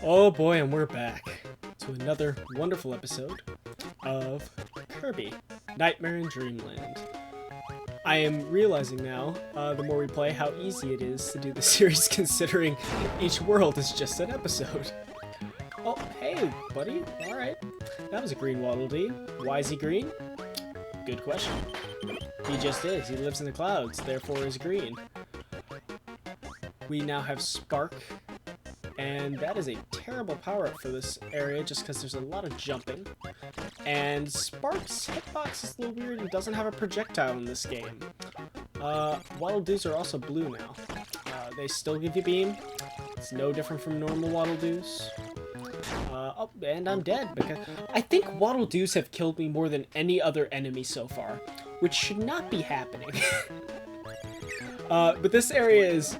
Oh boy, and we're back to another wonderful episode of Kirby, Nightmare in Dreamland. I am realizing now, the more we play, how easy it is to do the series considering each world is just an episode. Oh, hey, buddy. Alright. That was a green Waddle Dee. Why is he green? Good question. He just is. He lives in the clouds, therefore is green. We now have Spark, and that is a terrible power-up for this area just because there's a lot of jumping. And Spark's hitbox is a little weird and doesn't have a projectile in this game. Waddle Doos are also blue now. They still give you beam. It's no different from normal Waddle Doos. Oh, and I'm dead because I think Waddle Doos have killed me more than any other enemy so far, which should not be happening. But this area is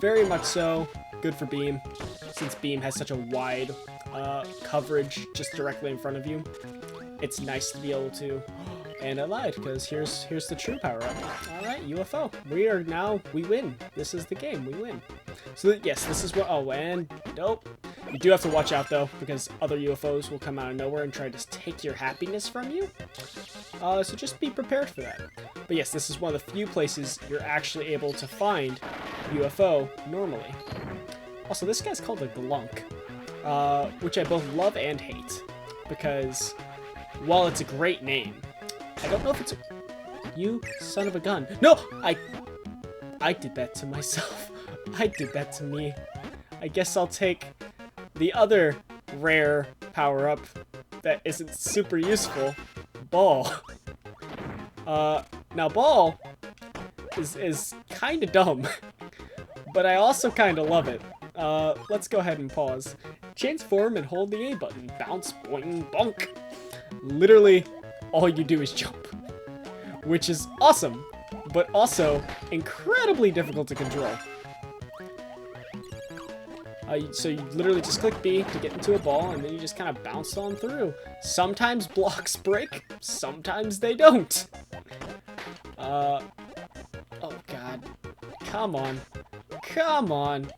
very much so good for beam, since beam has such a wide coverage just directly in front of you. It's nice to be able to. And I lied, because here's the true power-up. Alright, UFO. We win. This is the game, we win. So yes, this is what, and nope. You do have to watch out though, because other UFOs will come out of nowhere and try to take your happiness from you. So just be prepared for that. But yes, this is one of the few places you're actually able to find UFO normally. Also, this guy's called a Glunk, which I both love and hate, because while it's a great name, I don't know if it's you son of a gun. No, I did that to myself. I did that to me. I guess I'll take the other rare power-up that isn't super useful, Ball. Now Ball is kind of dumb, but I also kind of love it. Let's go ahead and pause. Transform and hold the A button. Bounce, boing, bonk. Literally, all you do is jump, which is awesome, but also incredibly difficult to control. So you literally just click B to get into a ball, and then you just kind of bounce on through. Sometimes blocks break, sometimes they don't. Oh god. Come on. Come on.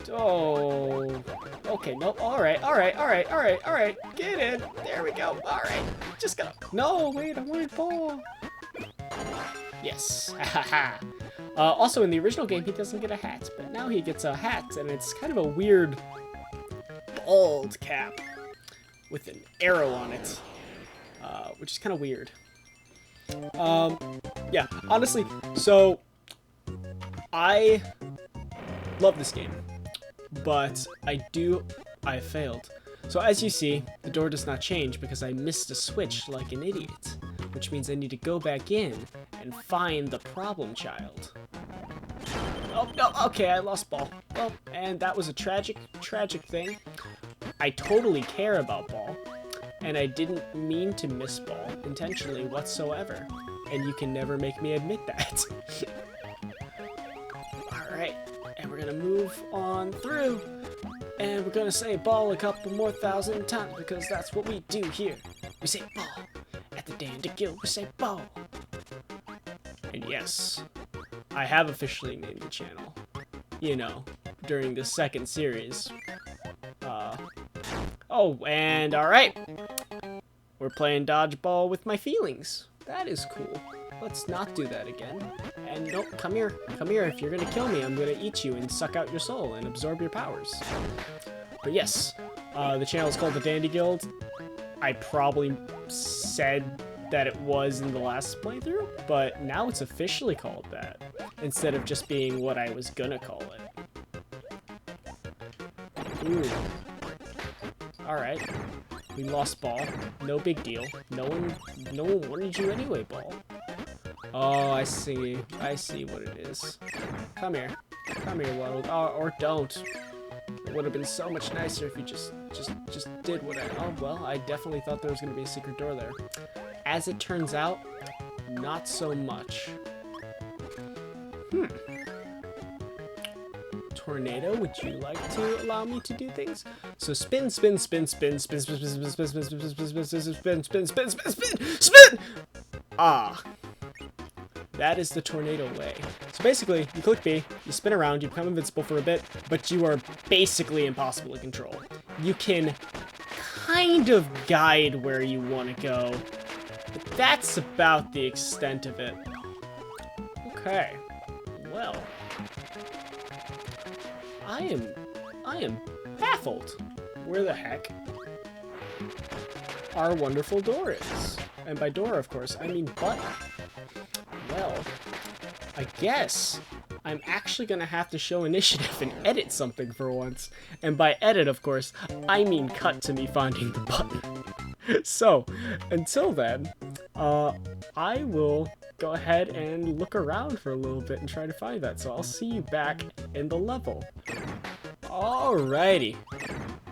Oh. Okay, no, alright. Get in. There we go. Alright. Just gotta. No, wait, I wanted ball. Yes. Haha. Also, in the original game, he doesn't get a hat, but now he gets a hat, and it's kind of a weird bald cap with an arrow on it, which is kind of weird. Yeah, honestly, so I love this game, but I failed. So as you see, the door does not change because I missed a switch like an idiot, which means I need to go back in and find the problem child. Oh, no, okay, I lost Ball. Well, and that was a tragic thing. I totally care about Ball, and I didn't mean to miss Ball intentionally whatsoever, and you can never make me admit that. Alright, and we're gonna move on through, and we're gonna say Ball a couple more thousand times, because that's what we do here. We say Ball. At the Dandy Guild, we say Ball. And yes, I have officially named the channel, you know, during the second series. Oh, and alright. We're playing dodgeball with my feelings. That is cool. Let's not do that again. And nope, come here. Come here. If you're gonna kill me, I'm gonna eat you and suck out your soul and absorb your powers. But yes, the channel is called the Dandy Guild. I probably said that it was in the last playthrough, but now it's officially called that, instead of just being what I was gonna call it. Ooh. Alright. We lost Ball. No big deal. No one wanted you anyway, Ball. Oh, I see. I see what it is. Come here. Come here, Waddle. Oh, or don't. It would have been so much nicer if you just did what oh, well, I definitely thought there was going to be a secret door there. As it turns out, not so much. Tornado, would you like to allow me to do things? So spin, spin, spin, spin, spin, spin, spin, spin, spin, spin, spin, spin, spin, spin, spin, spin, spin, spin, spin, spin! Ah. That is the tornado way. So basically, you click B, you spin around, you become invincible for a bit, but you are basically impossible to control. You can kind of guide where you want to go, but that's about the extent of it. Okay, well, I am baffled. Where the heck our wonderful door is? And by door, of course, I mean button. Well, I guess I'm actually gonna have to show initiative and edit something for once. And by edit, of course, I mean cut to me finding the button. So, until then, I will go ahead and look around for a little bit and try to find that. So I'll see you back in the level. Alrighty.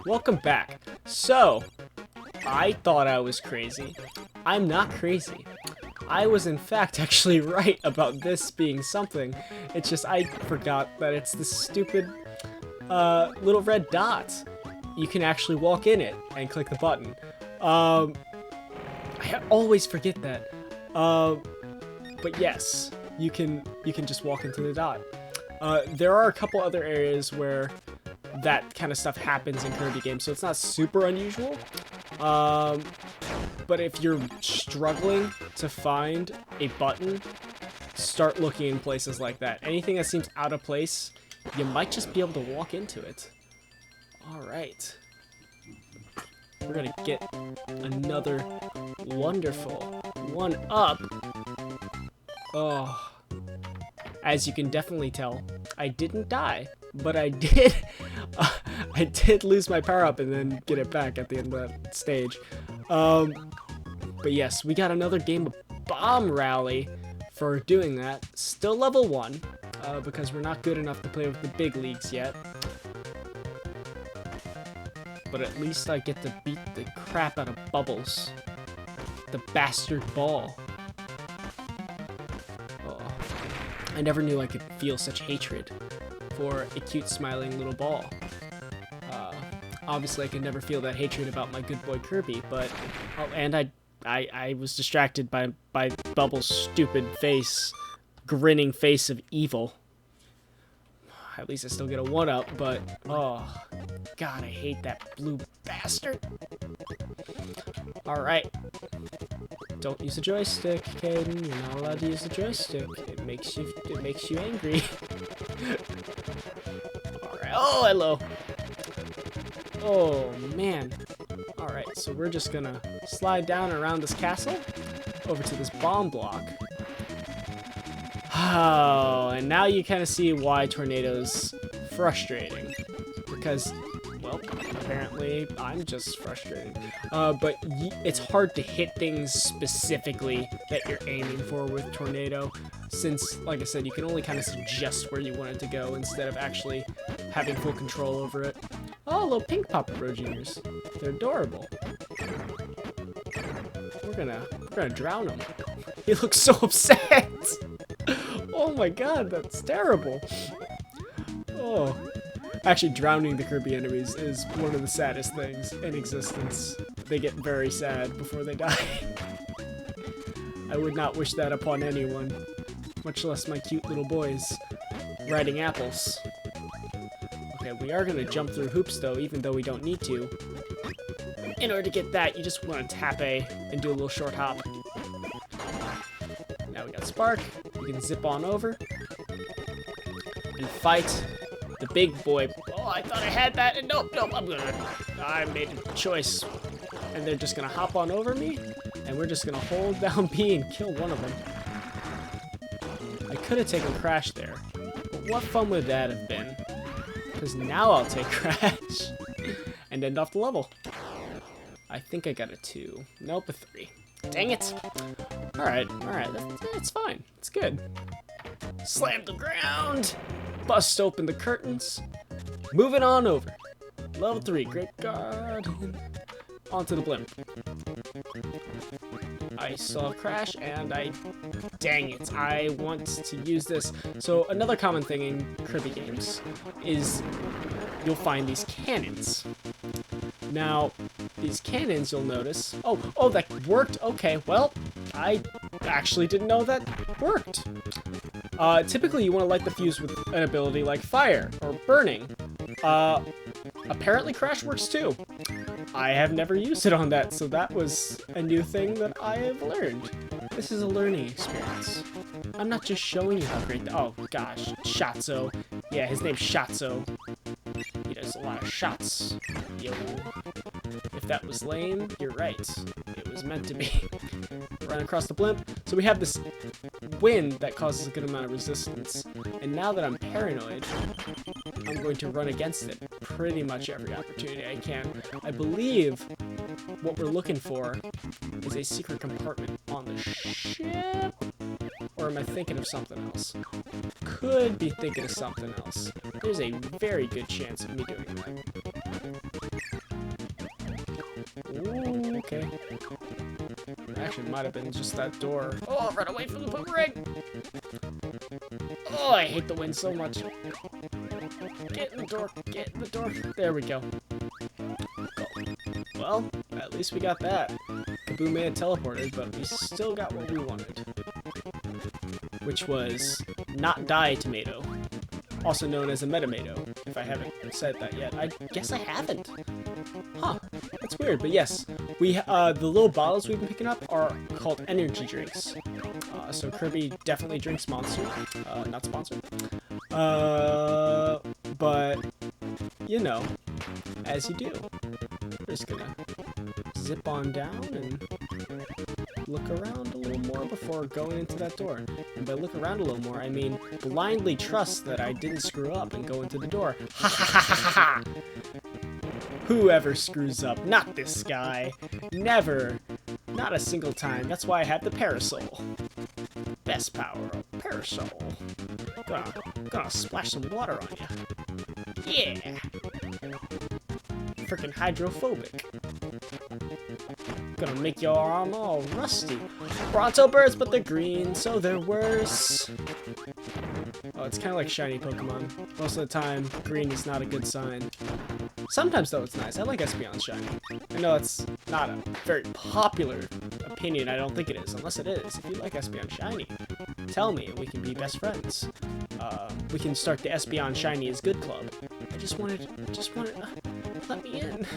Welcome back. So, I thought I was crazy. I'm not crazy. I was in fact actually right about this being something. It's just I forgot that it's this stupid little red dot. You can actually walk in it and click the button. I always forget that. But yes, you can just walk into the dot. There are a couple other areas where that kind of stuff happens in Kirby games, so it's not super unusual. But if you're struggling to find a button, start looking in places like that. Anything that seems out of place, you might just be able to walk into it. Alright. We're gonna get another wonderful one up. Oh. As you can definitely tell, I didn't die, but I did I did lose my power up and then get it back at the end of that stage. But yes, we got another game of Bomb Rally for doing that. Still level 1, because we're not good enough to play with the big leagues yet. But at least I get to beat the crap out of Bubbles. The bastard ball. Oh, I never knew I could feel such hatred for a cute smiling little ball. Obviously I could never feel that hatred about my good boy Kirby, but oh, and I was distracted by Bubbles' stupid face, grinning face of evil. At least I still get a 1-up, but oh god, I hate that blue bastard. Alright. Don't use the joystick, Caden. You're not allowed to use the joystick. It makes you angry. Alright. Oh, hello. Oh man. Alright, so we're just gonna slide down around this castle over to this bomb block. Oh, and now you kind of see why tornadoes frustrating. Because, well, apparently I'm just frustrated. But it's hard to hit things specifically that you're aiming for with tornado, since, like I said, you can only kind of suggest where you want it to go instead of actually having full control over it. Oh, little pink Papa Bro Juniors. They're adorable. We're gonna drown him. He looks so upset. Oh my god, that's terrible. Oh. Actually, drowning the Kirby enemies is one of the saddest things in existence. They get very sad before they die. I would not wish that upon anyone, much less my cute little boys riding apples. Okay, we are gonna jump through hoops though, even though we don't need to. In order to get that, you just want to tap A and do a little short hop. Now we got Spark. We can zip on over and fight the big boy. Oh, I thought I had that, and nope, I made a choice. And they're just gonna hop on over me, and we're just gonna hold down B and kill one of them. I could have taken Crash there, but what fun would that have been? Because now I'll take Crash and end off the level. I think I got a 2. Nope, a 3. Dang it. Alright, that's fine. It's good. Slam the ground. Bust open the curtains. Moving on over. Level 3, Grape Garden. Onto the blimp. I saw a Crash and dang it, I want to use this. So another common thing in Kirby games is you'll find these cannons. Now, these cannons, you'll notice... Oh, that worked? Okay, well, I actually didn't know that worked. Typically, you want to light the fuse with an ability like fire or burning. Apparently, Crash works too. I have never used it on that, so that was a new thing that I have learned. This is a learning experience. I'm not just showing you how great oh gosh, Shatso. Yeah, his name's Shatso. He does a lot of shots. Yo. If that was lame, you're right. It was meant to be. Run across the blimp. So we have this wind that causes a good amount of resistance. And now that I'm paranoid, I'm going to run against it pretty much every opportunity I can. I believe what we're looking for is a secret compartment on the ship. Or am I thinking of something else? Could be thinking of something else. There's a very good chance of me doing that. Ooh, okay. Actually, might have been just that door. Oh, run away from the boomerang! Oh, I hate the wind so much. Get in the door, get in the door. There we go. Well, at least we got that. Kaboo may have teleported, but we still got what we wanted. Which was not die tomato. Also known as a metamato, if I haven't said that yet. I guess I haven't. Huh, that's weird, but yes. We the little bottles we've been picking up are called energy drinks. So Kirby definitely drinks Monster. Not sponsored. But, you know, as you do. We're just gonna zip on down and look around a little more before going into that door. And by look around a little more, I mean blindly trust that I didn't screw up and go into the door. Ha ha ha ha ha! Whoever screws up, not this guy. Never. Not a single time. That's why I have the parasol. Best power of parasol. Gonna splash some water on you. Yeah. Freaking hydrophobic. Gonna make your arm all rusty. Bronto birds, but they're green, so they're worse. Oh, it's kind of like shiny Pokemon. Most of the time, green is not a good sign. Sometimes, though, it's nice. I like Espeon shiny. I know it's not a very popular opinion. I don't think it is, unless it is. If you like Espeon shiny, tell me, and we can be best friends. We can start the Espeon shiny is good club. I just wanted, let me in.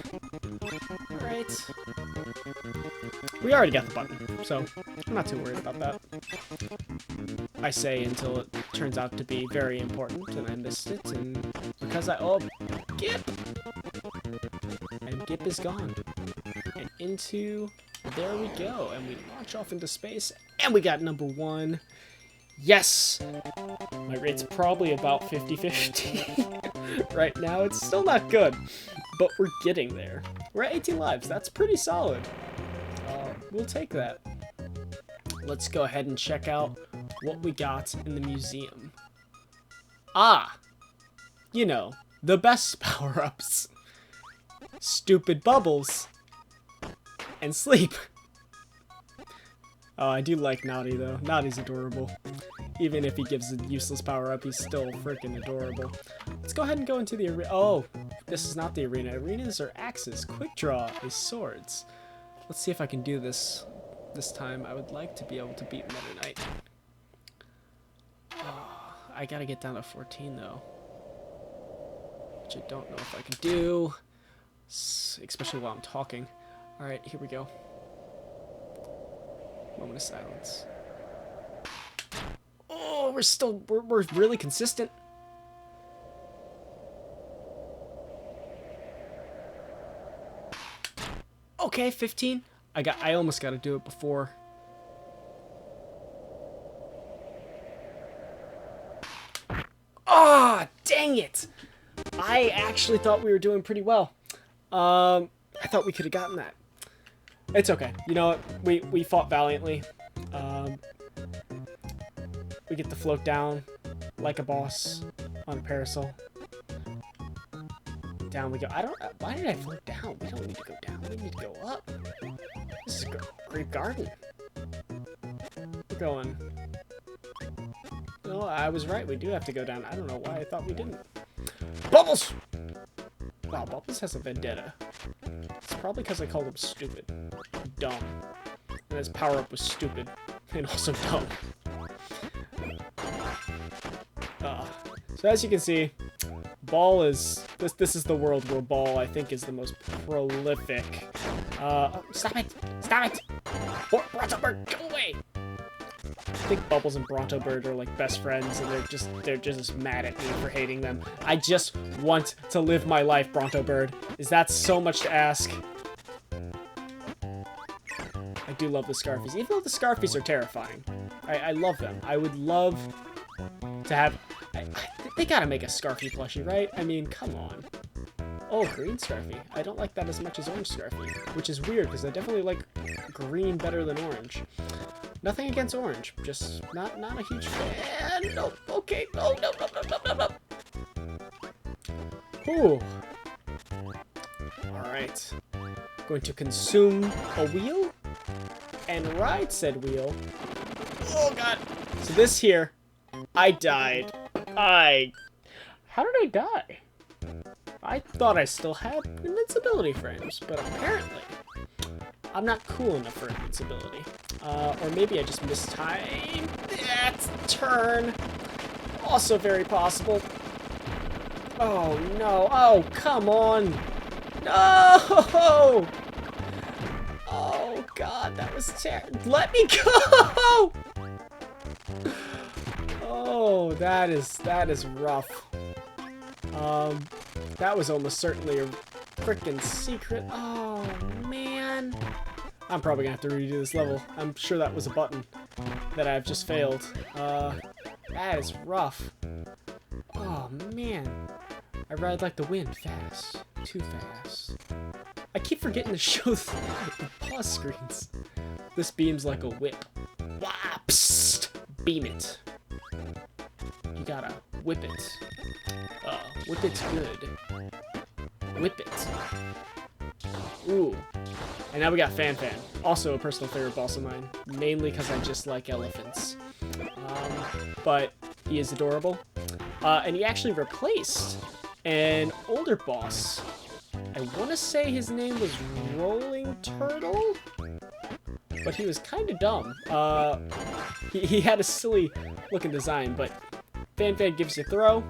Alright. We already got the button, so I'm not too worried about that. I say until it turns out to be very important, and I missed it, and because oh, Gip! And Gip is gone. And there we go, and we launch off into space, and we got number 1. Yes! My rate's probably about 50-50 right now. It's still not good, but we're getting there. We're at 18 lives. That's pretty solid. We'll take that. Let's go ahead and check out what we got in the museum. Ah! You know, the best power-ups. Stupid bubbles. And sleep. Oh, I do like Naughty, though. Naughty's adorable. Even if he gives a useless power-up, he's still freaking adorable. Let's go ahead and go into the arena. Oh, this is not the arena. Arenas are axes. Quick draw is swords. Let's see if I can do this time. I would like to be able to beat Meta Knight. Oh, I gotta get down to 14, though. Which I don't know if I can do. Especially while I'm talking. Alright, here we go. Moment of silence. Oh, we're really consistent. Okay, 15. I almost got to do it before. Ah, dang it! I actually thought we were doing pretty well. I thought we could have gotten that. It's okay. You know what? We fought valiantly. We get to float down like a boss on a parasol. Down we go. Why did I float down? We don't need to go down. We need to go up. This is Grape Garden. We're going. No, I was right. We do have to go down. I don't know why I thought we didn't. Bubbles! Wow, Bubbles has a vendetta. It's probably because I called him stupid. Dumb. And his power-up was stupid. And also dumb. So as you can see, Ball is... This is the world where Ball, I think, is the most prolific. Stop it! Stop it! Bronto Bird, go away! I think Bubbles and Bronto Bird are like best friends, and they're just mad at me for hating them. I just want to live my life, Bronto Bird. Is that so much to ask? I do love the Scarfies, even though the Scarfies are terrifying. I love them. I would love to have... They gotta make a Scarfie plushie, right? I mean, come on. Oh, green Scarfie. I don't like that as much as orange Scarfie, which is weird because I definitely like green better than orange. Nothing against orange, just not a huge fan. No, okay. Oh, no. Ooh. Alright. Going to consume a wheel and ride said wheel. Oh god. So this here, I died. How did I die? I thought I still had invincibility frames, but apparently I'm not cool enough for invincibility. Or maybe I just mistimed that turn. Also very possible. Oh no, oh come on. No! Oh god, that was terrible. Let me go! Oh, that is rough. That was almost certainly a frickin' secret. Oh man. I'm probably gonna have to redo this level. I'm sure that was a button that I've just failed. That is rough. Oh man. I ride like the wind, fast. Too fast. I keep forgetting to show the pause screens. This beam's like a whip. Wah, psst, beam it. You gotta whip it. Whip it's good. Whip it. Ooh. And now we got Fan Fan. Also a personal favorite boss of mine. Mainly because I just like elephants. But he is adorable. And he actually replaced an older boss. I want to say his name was Rolling Turtle? But he was kind of dumb. He had a silly looking design, but Fan Fan gives you throw,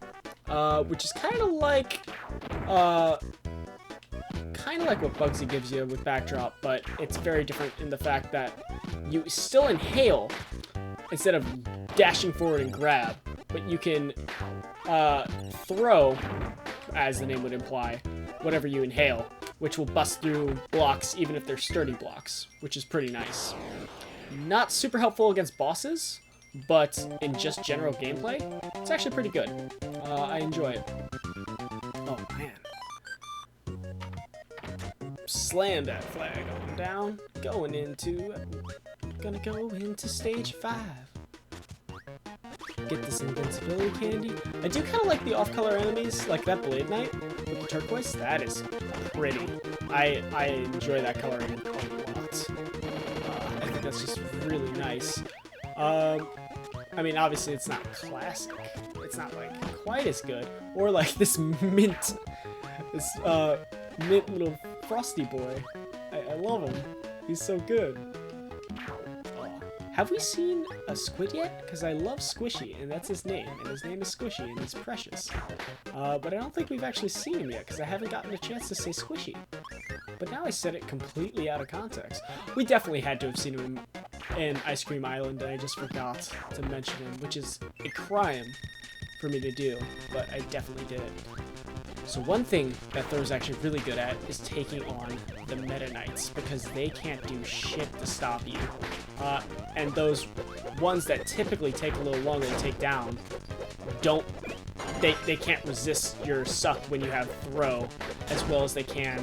which is kind of like what Bugsy gives you with Backdrop, but it's very different in the fact that you still inhale instead of dashing forward and grab, but you can throw, as the name would imply, whatever you inhale, which will bust through blocks even if they're sturdy blocks, which is pretty nice. Not super helpful against bosses, but in just general gameplay, it's actually pretty good. I enjoy it. Oh man. Slam that flag on down. Gonna go into stage 5. Get this invincibility candy. I do kind of like the off-color enemies, like that Blade Knight with the turquoise. That is pretty. I enjoy that coloring a lot. I think that's just really nice. I mean, obviously it's not classic. It's not like quite as good. Or like this mint little frosty boy. I love him. He's so good. Have we seen a squid yet? Because I love Squishy, and that's his name, and his name is Squishy, and he's precious. But I don't think we've actually seen him yet, because I haven't gotten a chance to say Squishy. But now I said it completely out of context. We definitely had to have seen him in Ice Cream Island, and I just forgot to mention him, which is a crime for me to do, but I definitely did it. So one thing that Thor's actually really good at is taking on the Meta Knights, because they can't do shit to stop you. And those ones that typically take a little longer to take down, they can't resist your suck when you have throw, as well as they can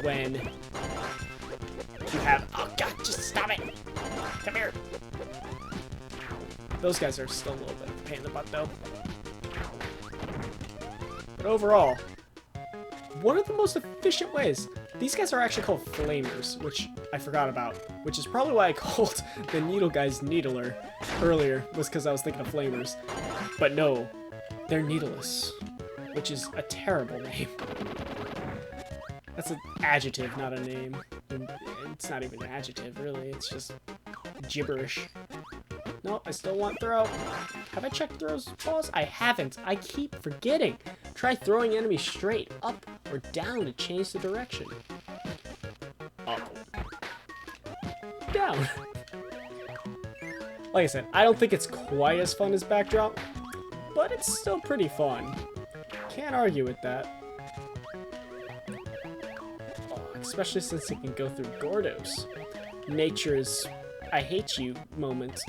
when you have, oh god, just stop it! Come here! Those guys are still a little bit of a pain in the butt though. But overall, one of the most efficient ways. These guys are actually called Flamers, which I forgot about, which is probably why I called the Needle guys Needler earlier, was because I was thinking of Flamers. But no, they're Needleless, which is a terrible name. That's an adjective, not a name. And it's not even an adjective, really. It's just gibberish. No, I still want throw. Have I checked throws, boss? I haven't. I keep forgetting. Try throwing enemies straight, up, or down to change the direction. Up. Down. Like I said, I don't think it's quite as fun as Backdrop, but it's still pretty fun. Can't argue with that. Oh, especially since it can go through Gordos. Nature's I hate you moment,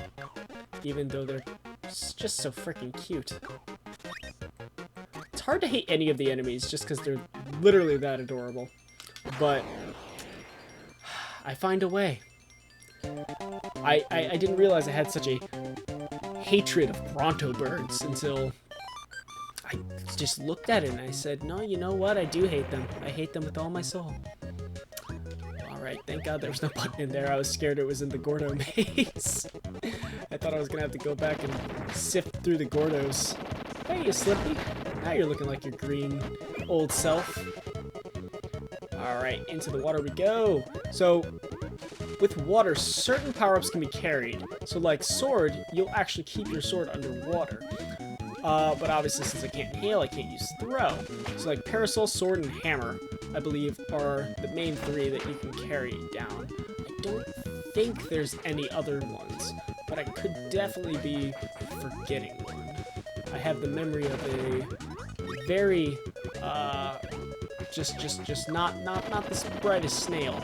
even though they're just so freaking cute. It's hard to hate any of the enemies just because they're literally that adorable, but I find a way. I didn't realize I had such a hatred of Bronto birds until I just looked at it and I said, no, you know what? I do hate them. I hate them with all my soul. Alright, thank God there was no button in there. I was scared it was in the Gordo maze. I thought I was going to have to go back and sift through the Gordos. Hey, you Slippy. Now you're looking like your green old self. Alright, into the water we go. So, with water, certain power-ups can be carried. So like Sword, you'll actually keep your sword underwater. But obviously since I can't hail, I can't use Throw. So like Parasol, Sword, and Hammer, I believe, are the main three that you can carry down. I don't think there's any other ones, but I could definitely be forgetting one. I have the memory of a very, just not the brightest snail.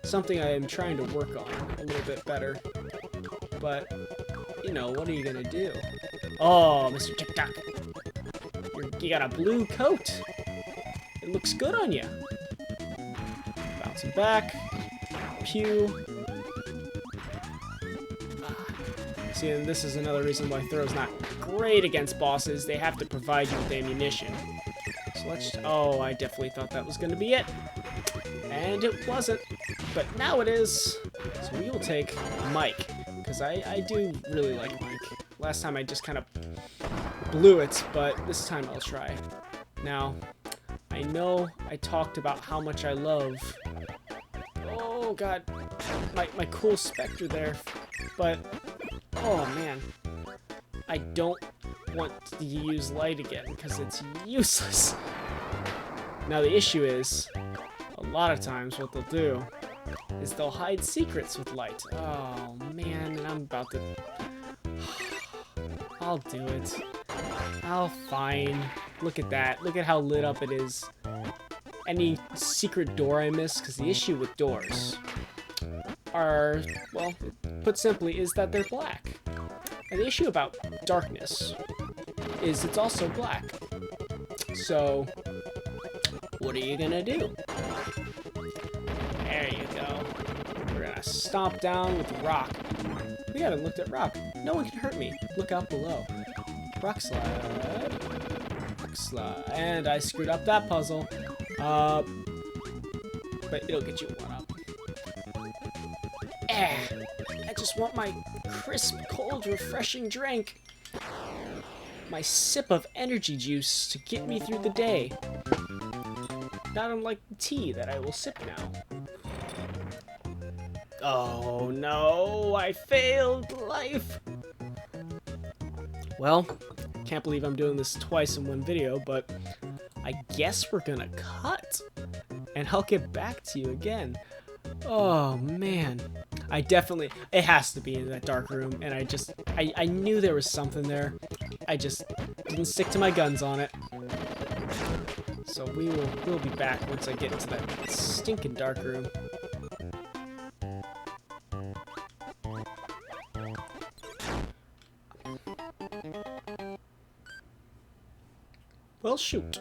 Something I am trying to work on a little bit better. But, you know, what are you gonna do? Oh, Mr. TikTok. You got a blue coat. It looks good on you. Bouncing back. Pew. See, and this is another reason why Throw's not great against bosses. They have to provide you with ammunition. So let's... Oh, I definitely thought that was gonna be it. And it wasn't. But now it is. So we will take Mike. Because I do really like Mike. Last time I just kind of blew it, but this time I'll try. Now, I know I talked about how much I love... Oh, God. My cool Spectre there. But, oh, man. I don't want to use light again, because it's useless. Now, the issue is, a lot of times what they'll do is they'll hide secrets with light. Oh, man, and I'm about to... I'll do it. I'll fine. Look at that. Look at how lit up it is. Any secret door I miss, because the issue with doors are, well, put simply, is that they're black. And the issue about darkness is it's also black. So, what are you gonna do? There you go. We're gonna stomp down with rock. We haven't looked at rock. No one can hurt me. Look out below. Rock slide. Rock slide. And I screwed up that puzzle. But it'll get you one up. I just want my crisp, cold, refreshing drink. My sip of energy juice to get me through the day. Not unlike the tea that I will sip now. Oh no, I failed life. Well, can't believe I'm doing this twice in one video, but I guess we're gonna cut. And I'll get back to you again. Oh man. It has to be in that dark room, and I knew there was something there. I just didn't stick to my guns on it. So we'll be back once I get into that stinking dark room. Well, shoot.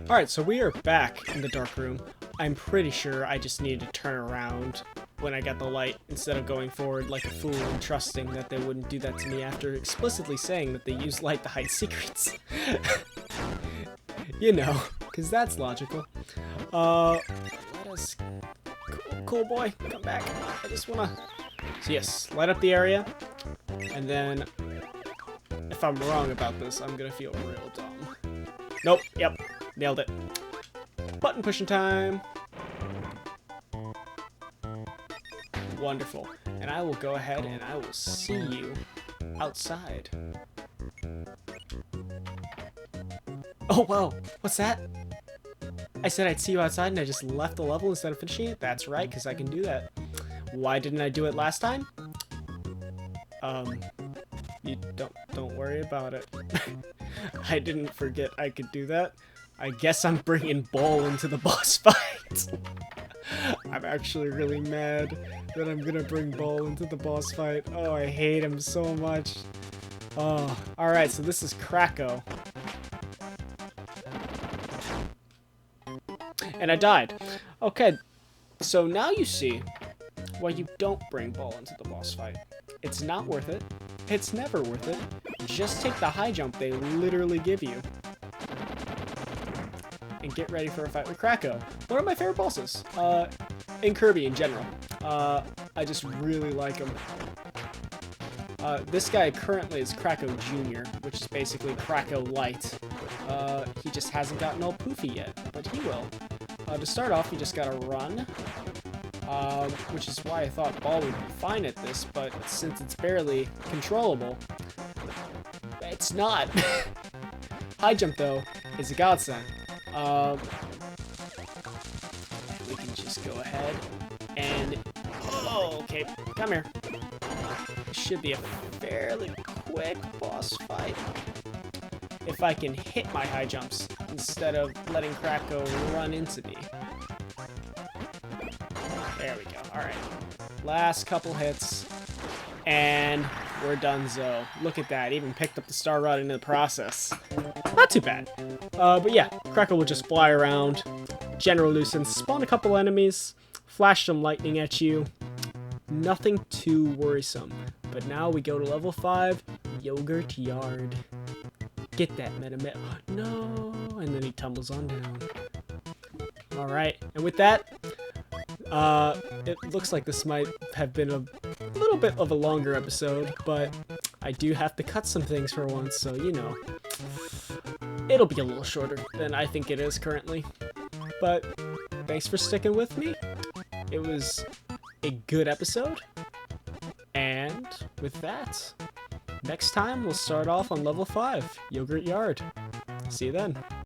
Alright, so we are back in the dark room. I'm pretty sure I just needed to turn around when I got the light instead of going forward like a fool and trusting that they wouldn't do that to me after explicitly saying that they use light to hide secrets. You know, because that's logical. Let us... Cool boy, come back. I just wanna... So yes, light up the area, and then if I'm wrong about this, I'm gonna feel real dumb. Nope, yep, nailed it. Button pushing time. Wonderful. And I will go ahead and I will see you outside. Oh, wow. What's that? I said I'd see you outside and I just left the level instead of finishing it? That's right, because I can do that. Why didn't I do it last time? You don't worry about it. I didn't forget I could do that. I guess I'm bringing Ball into the boss fight. I'm actually really mad that I'm gonna bring Ball into the boss fight. Oh, I hate him so much. Oh, alright, so this is Kracko. And I died. Okay, so now you see why you don't bring Ball into the boss fight. It's not worth it. It's never worth it. Just take the high jump they literally give you. And get ready for a fight with Kracko. One of my favorite bosses. In Kirby in general. I just really like him. This guy currently is Kracko Jr., which is basically Kracko Light. He just hasn't gotten all poofy yet, but he will. To start off, you just gotta run. Which is why I thought Ball would be fine at this, but since it's barely controllable, it's not. High jump, though, is a godsend. We can just go ahead and... Oh, okay, come here. This should be a fairly quick boss fight. If I can hit my high jumps instead of letting Kracko run into me. There we go. Alright. Last couple hits. And we're donezo. Look at that. Even picked up the star rod in the process. Not too bad. But yeah, Kracko will just fly around. General nuisance. Spawn a couple enemies. Flash some lightning at you. Nothing too worrisome. But now we go to level 5. Yogurt Yard. Get that meta. No. And then he tumbles on down. Alright. And with that... it looks like this might have been a little bit of a longer episode, but I do have to cut some things for once, so you know, it'll be a little shorter than I think it is currently. But thanks for sticking with me. It was a good episode, and with that, next time we'll start off on level 5, Yogurt Yard. See you then.